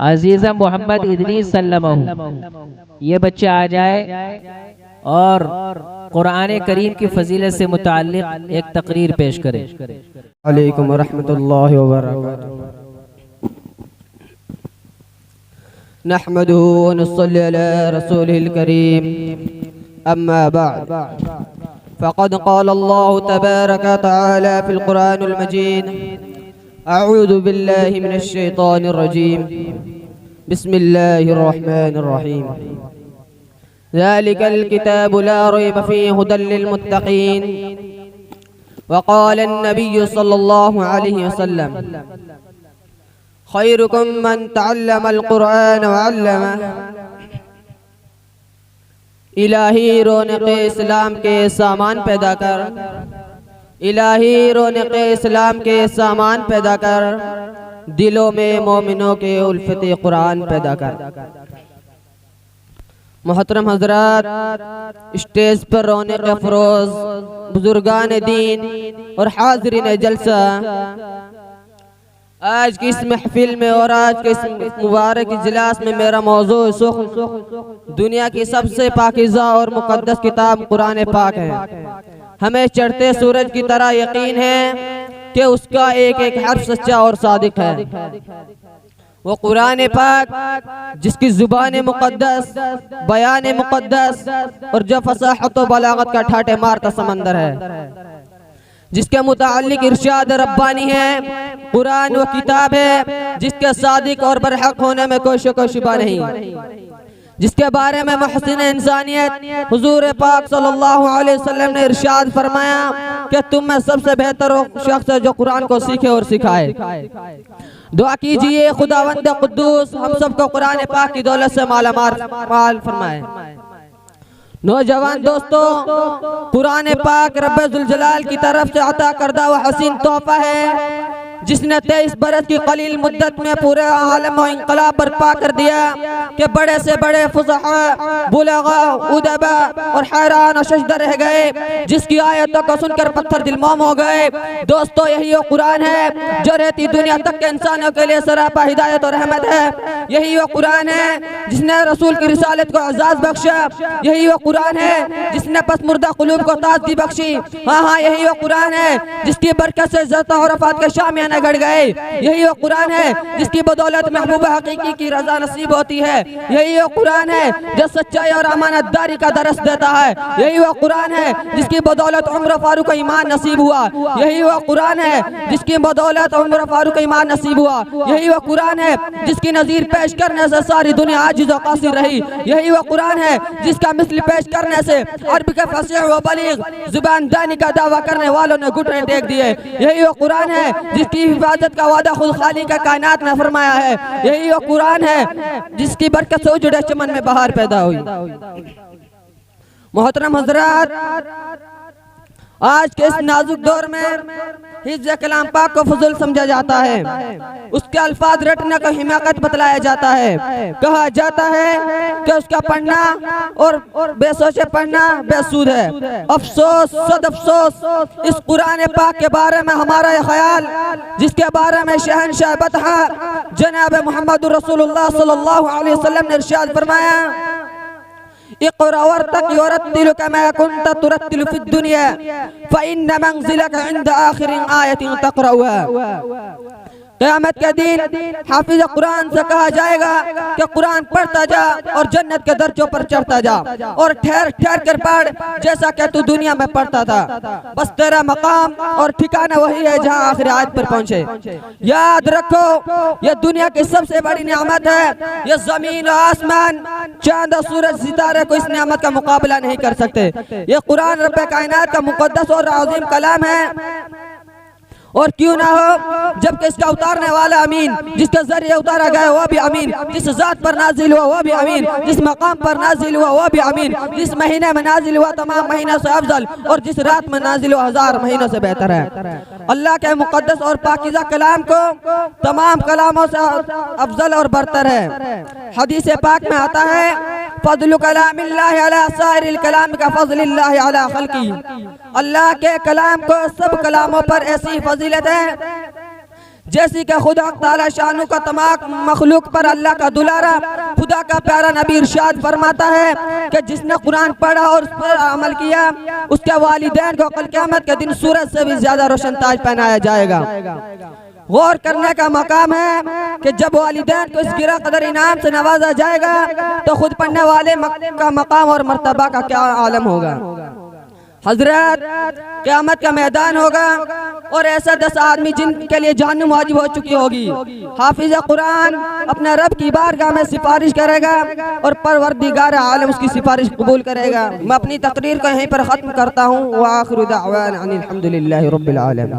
अजीज़ा मोहम्मद इदरीस सल्लमहु ये बच्चे आ जाए और कुरान करीम की फजीलत से मुताल्लिक़ एक तकरीर पेश करें। अलैकुम रहमतुल्लाहि व बरकातुहू। नहमदुहु व नुसल्ली अला रसूलिल करीम, अम्मा बअद, फ़क़द क़ाल अल्लाहु तबारक व तआला फ़िल क़ुरानिल मजीद, अऊज़ु बिल्लाहि मिनश शैतानिर रजीम, बिस्मिल्लाहिर रहमानिर रहीम। ज़ालिकल किताबु ला रैब फ़ीहि हुदल लिल मुत्तक़ीन। वक़ाल अन्नबिय्यु सल्लल्लाहु अलैहि वसल्लम, खैरुकुम मन तअल्लमल क़ुरआन व अल्लमह। इलाही रौनक़े इस्लाम के सामान पैदा कर, इलाही रौनक़े इस्लाम के सामान पैदा कर, दिलों में मोमिनों के उल्फते कुरान पैदा कर। मोहतरम हजरात, स्टेज पर रौनक़ अफरोज बुजुर्गान दीन और हाज़रीन जलसा, आज की इस महफिल में और आज के इस मुबारक इजलास में मेरा मौजू दुनिया की सबसे पाकीज़ा और मुक़द्दस किताब कुरान पाक है। हमें चढ़ते सूरज की तरह यकीन है कि उसका एक एक हर्फ सच्चा और सादिक है। वो कुरान पाक जिसकी ज़ुबान मुक़द्दस, बयान मुक़द्दस और जो फसाहत व बलागत का ठाटे मारता समंदर है, जिसके मुताल्लिक इरशाद रब्बानी है, कुरान वो किताब है जिसके सादिक और बरहक होने में कोई शक व शुबा नहीं, जिसके बारे में मुहसिन इंसानियत हुजूर पाक सल्लल्लाहु अलैहि वसल्लम ने इरशाद फरमाया कि तुम में सबसे बेहतर वो शख्स है जो कुरान को सीखे और सिखाए। दुआ कीजिए खुदावंद कुद्दूस हम सबको कुरान पाक की दौलत से माल फरमाए। नौजवान दोस्तों, कुरान पाक रब्बे जुल जलाल की तरफ से अता करदा हुआ हसीन तोहफा है, जिसने 23 बरस की कलील मुद्दत में पूरे आलम में इंकलाब बर्पा कर दिया कि बड़े से बड़े फुज़हा, बुलगा, उदबा और हैरान और शजदा रह गए, जिसकी आयतों को सुनकर पत्थर दिल मोम हो गए। दोस्तों, यही वो कुरान है जो रहती दुनिया तक के इंसानों के लिए सरापा हिदायत और रहमत है। यही वो कुरान है जिसने रसूल की रिसालत को एजाज बख्शा। यही वो कुरान है जिसने पसमुर्दा कुलूब को ताज़गी बख्शी। हाँ, यही वो कुरान है जिसकी बरकत से इज्जत और रफ़ात के शामियाना गढ़ गए। यही वो कुरान है जिसकी बदौलत महबूबा हकीकी की रजा नसीब होती है। यही वो कुरान है जो सच्चाई और अमानतदारी का दरस देता है। यही वो कुरान है जिसकी बदौलत उम्र फारूक का ईमान नसीब हुआ। यही वो कुरान है जिसकी बदौलत उम्र फारूक का ईमान नसीब हुआ। यही वो कुरान है जिसकी नज़ीर पेश करने से सारी दुनिया आजिज़ और कासिर रही। यही वो कुरान है जिसका मिसल पेश करने से अरब के फसीह व बलीग जुबान दानी का दावा करने वालों ने घुटने टेक दिए। यही वो कुरान है जिसकी हिफाजत का वादा खुद खाली का कायनात ने फरमाया है। यही वो कुरान है जिसकी बरकत से उजड़े चमन में बहार पैदा हुई। मोहतरम हजरात, आज के इस नाजुक दौर में हिज़्ज़ कलाम पाक को फजूल समझा जाता है, उसके अल्फाज रटने को हिमाकत बतलाया जाता है। कहा जाता है कि उसका पढ़ना और बेसोचे पढ़ना बेसूद है। अफसोस, सद अफसोस, इस कुरान पाक के बारे में हमारा यह ख्याल, जिसके बारे में शहनशाह बतहा जनाब मोहम्मद रसूलुल्लाह सल्लल्लाहु अलैहि वसल्लम ने इरशाद फरमाया, इक़रा वरतक़ि वरत्तिल कमा कुन्त तुरत्तिलु फ़िद दुनिया फ़इन्न मंज़िलक इंद आखिर आयतिन तक़रऊहा। क़यामत के दिन हाफिज़ कुरान से कहा जाएगा कि कुरान पढ़ता जा और जन्नत के दर्जों पर चढ़ता जा और ठहर ठहर कर पढ़ जैसा कि तू दुनिया में पढ़ता था। बस तेरा मकाम और ठिकाना वही है जहाँ आखिरी आयत पर पहुँचे। याद रखो, यह दुनिया की सबसे बड़ी नियामत है। यह जमीन और आसमान, चांद और सूरज, सितारे को इस नियामत का मुकाबला नहीं कर सकते। यह कुरान रब्बे कायनात का मुक़द्दस और अज़ीम कलाम है। और क्यों ना हो, जबकि इसका उतारने वाला अमीन, जिसके जरिए उतारा गया वो भी अमीन, जिस जात पर नाजिल हुआ वो भी अमीन, जिस मकाम पर नाजिल हुआ वो भी अमीन, जिस महीने में नाजिल हुआ तमाम महीनों से अफजल और जिस रात में नाजिल हुआ 1000 महीनों से बेहतर है। अल्लाह के मुक़द्दस और पाकीज़ा कलाम को तमाम कलामों से अफजल और बरतर है। हदीस पाक में आता है, फज़्लु कलामिल्लाहि अला साइरिल कलाम का फज़्लिल्लाहि अला खल्क़ी। अल्लाह के कलाम को सब कलामों पर ऐसी फजीलत है जैसी कि खुदा ताला शानु का तमाम मखलूक पर अल्लाह का दुलारा, खुदा का प्यारा नबी इरशाद फरमाता है कि जिसने कुरान पढ़ा और उस पर अमल किया उसके वालिदैन को कल क़यामत के दिन सूरज से भी ज्यादा रोशन ताज पहनाया जाएगा। गौर करने का मकाम है कि जब वालिदैन को इस गिरा कदर इनाम से नवाजा जाएगा तो खुद पढ़ने वाले का मकाम और मर्तबा का क्या आलम होगा। हजरत क़यामत का मैदान होगा और ऐसा 10 आदमी जिनके लिए जहन्नुम वाजिब हो चुकी होगी। हाफिज कुरान अपने रब की बारगाह में सिफारिश करेगा और परवरदिगार आलम उसकी सिफारिश कबूल करेगा। मैं अपनी तकरीर को यहीं पर ख़त्म करता हूँ। व आखिरु दाअवाना अनिल हम्दुलिल्लाहि रब्बिल आलमीन।